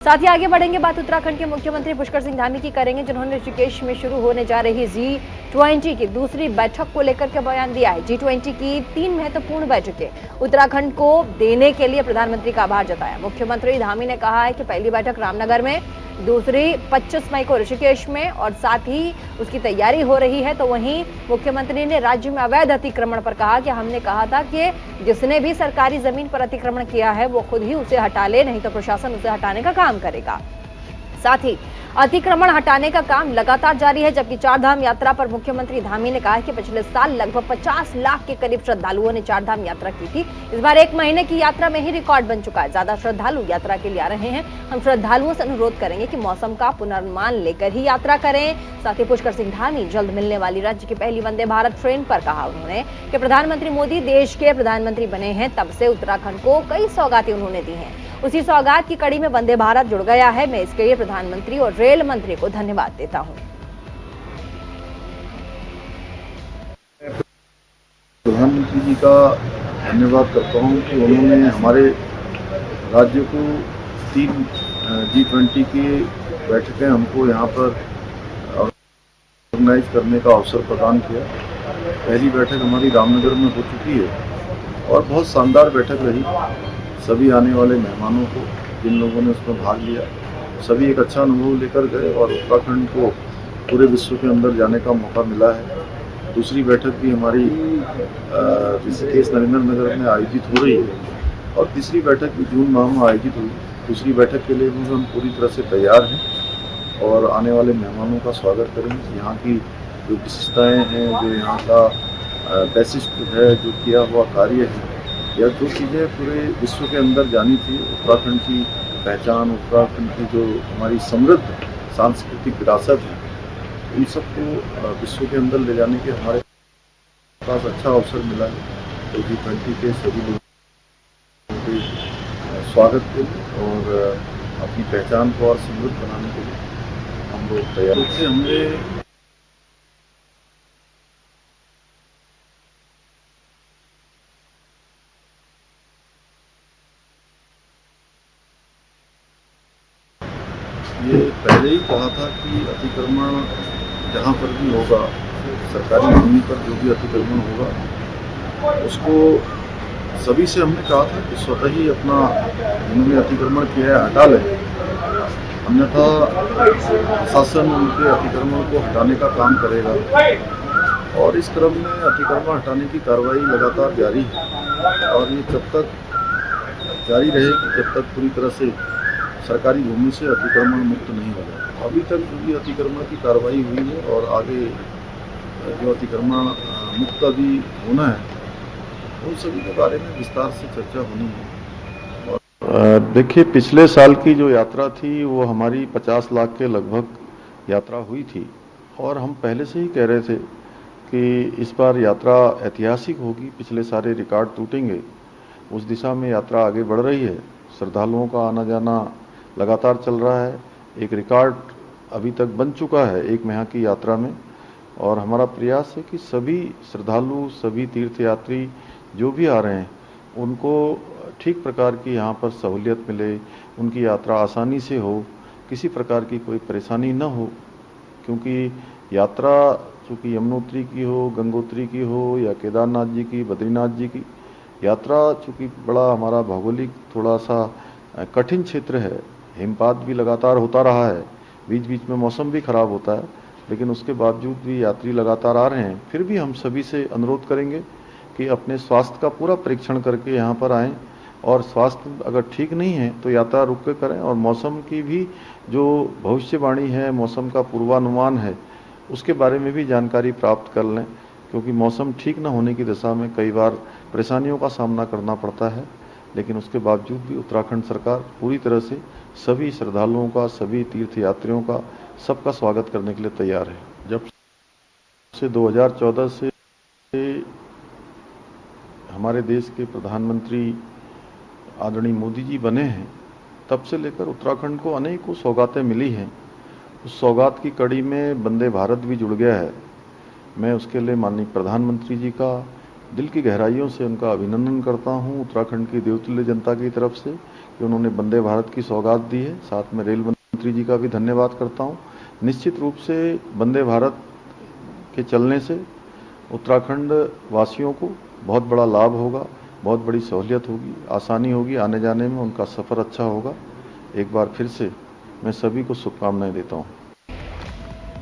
साथ ही आगे बढ़ेंगे बात उत्तराखंड के मुख्यमंत्री पुष्कर सिंह धामी की करेंगे, जिन्होंने ऋषिकेश में शुरू होने जा रही G20 की दूसरी बैठक को लेकर के बयान दिया है। G20 की 3 महत्वपूर्ण बैठकें उत्तराखंड को देने के लिए प्रधानमंत्री का आभार जताया। मुख्यमंत्री धामी ने कहा है कि पहली बैठक रामनगर में, दूसरी 25 मई को ऋषिकेश में और साथ ही उसकी तैयारी हो रही है। तो वहीं मुख्यमंत्री ने राज्य में अवैध अतिक्रमण पर कहा कि हमने कहा था कि जिसने भी सरकारी जमीन पर अतिक्रमण किया है वो खुद ही उसे हटा ले, नहीं तो प्रशासन उसे हटाने का काम करेगा। साथ ही अतिक्रमण हटाने का काम लगातार जारी है। जबकि चारधाम यात्रा पर मुख्यमंत्री धामी ने कहा कि पिछले साल लगभग 50 लाख के करीब श्रद्धालुओं ने चारधाम यात्रा की थी। इस बार 1 महीने की यात्रा में ही रिकॉर्ड बन चुका है। ज्यादा श्रद्धालु यात्रा के लिए आ रहे हैं। हम श्रद्धालुओं से अनुरोध करेंगे कि मौसम का पुनर्नुमान लेकर ही यात्रा करें। साथ ही पुष्कर सिंह धामी जल्द मिलने वाली राज्य की पहली वंदे भारत ट्रेन पर कहा उन्होंने कि प्रधानमंत्री मोदी देश के प्रधानमंत्री बने हैं, तब से उत्तराखंड को कई सौगातें उन्होंने दी हैं। उसी सौगात की कड़ी में वंदे भारत जुड़ गया है। मैं इसके लिए प्रधानमंत्री और रेल मंत्री को धन्यवाद देता हूं। प्रधानमंत्री जी का धन्यवाद करता हूं कि उन्होंने हमारे राज्य को 3 G20 की बैठकें हमको यहाँ पर ऑर्गेनाइज करने का अवसर प्रदान किया। पहली बैठक हमारी रामनगर में हो चुकी है और बहुत शानदार बैठक रही। सभी आने वाले मेहमानों को, जिन लोगों ने उसमें भाग लिया, सभी एक अच्छा अनुभव लेकर गए और उत्तराखंड को पूरे विश्व के अंदर जाने का मौका मिला है। दूसरी बैठक भी हमारी ऋषिकेश नरेंद्रनगर में आयोजित हो रही है और तीसरी बैठक भी जून माह में आयोजित हुई। दूसरी बैठक के लिए भी हम पूरी तरह से तैयार हैं और आने वाले मेहमानों का स्वागत करेंगे। यहाँ की जो विशेषताएँ हैं, जो यहाँ का वैशिष्ट है, जो किया हुआ कार्य है, या जो चीज़ें पूरे विश्व के अंदर जानी थी, उत्तराखंड की पहचान, उत्तराखंड की जो हमारी समृद्ध सांस्कृतिक विरासत है, इन सबको विश्व के अंदर ले जाने के हमारे पास अच्छा अवसर मिला है। तो G20 के सभी लोगों के स्वागत के लिए और अपनी पहचान को और समृद्ध बनाने के लिए हम लोग तैयार हैं। हमने ये पहले ही कहा था कि अतिक्रमण जहाँ पर भी होगा, सरकारी भूमि पर जो भी अतिक्रमण होगा, उसको सभी से हमने कहा था कि स्वतः ही अपना उन्होंने अतिक्रमण किया है हटा लें, अन्यथा शासन उनके अतिक्रमण को हटाने का काम करेगा। और इस क्रम में अतिक्रमण हटाने की कार्रवाई लगातार जारी है और ये जब तक जारी रहेगी जब तक पूरी तरह से सरकारी भूमि से अतिक्रमण मुक्त नहीं होगा। अभी तक जो भी अतिक्रमण की कार्रवाई हुई है और आगे जो अतिक्रमण मुक्त अभी होना है, उन सभी के बारे में विस्तार से चर्चा होनी है। देखिए, पिछले साल की जो यात्रा थी वो हमारी 50 लाख के लगभग यात्रा हुई थी और हम पहले से ही कह रहे थे कि इस बार यात्रा ऐतिहासिक होगी, पिछले सारे रिकॉर्ड टूटेंगे। उस दिशा में यात्रा आगे बढ़ रही है। श्रद्धालुओं का आना जाना लगातार चल रहा है। एक रिकॉर्ड अभी तक बन चुका है 1 माह की यात्रा में और हमारा प्रयास है कि सभी श्रद्धालु, सभी तीर्थयात्री जो भी आ रहे हैं, उनको ठीक प्रकार की यहाँ पर सहूलियत मिले, उनकी यात्रा आसानी से हो, किसी प्रकार की कोई परेशानी न हो। क्योंकि यात्रा चूँकि यमुनोत्री की हो, गंगोत्री की हो या केदारनाथ जी की, बद्रीनाथ जी की यात्रा, चूँकि बड़ा हमारा भौगोलिक थोड़ा सा कठिन क्षेत्र है, हिमपात भी लगातार होता रहा है, बीच बीच में मौसम भी खराब होता है, लेकिन उसके बावजूद भी यात्री लगातार आ रहे हैं। फिर भी हम सभी से अनुरोध करेंगे कि अपने स्वास्थ्य का पूरा परीक्षण करके यहाँ पर आएँ और स्वास्थ्य अगर ठीक नहीं है तो यात्रा रुक के करें और मौसम की भी जो भविष्यवाणी है, मौसम का पूर्वानुमान है, उसके बारे में भी जानकारी प्राप्त कर लें। क्योंकि मौसम ठीक न होने की दशा में कई बार परेशानियों का सामना करना पड़ता है, लेकिन उसके बावजूद भी उत्तराखंड सरकार पूरी तरह से सभी श्रद्धालुओं का, सभी तीर्थयात्रियों का, सबका स्वागत करने के लिए तैयार है। जब से 2014 से हमारे देश के प्रधानमंत्री आदरणीय मोदी जी बने हैं, तब से लेकर उत्तराखंड को अनेकों सौगातें मिली हैं। उस सौगात की कड़ी में वंदे भारत भी जुड़ गया है। मैं उसके लिए माननीय प्रधानमंत्री जी का दिल की गहराइयों से उनका अभिनंदन करता हूं, उत्तराखंड की देवतुल्य जनता की तरफ से, कि उन्होंने वंदे भारत की सौगात दी है। साथ में रेल मंत्री जी का भी धन्यवाद करता हूँ। निश्चित रूप से वंदे भारत के चलने से उत्तराखंड वासियों को बहुत बड़ा लाभ होगा, बहुत बड़ी सहूलियत होगी, आसानी होगी, आने जाने में उनका सफ़र अच्छा होगा। एक बार फिर से मैं सभी को शुभकामनाएं देता हूँ।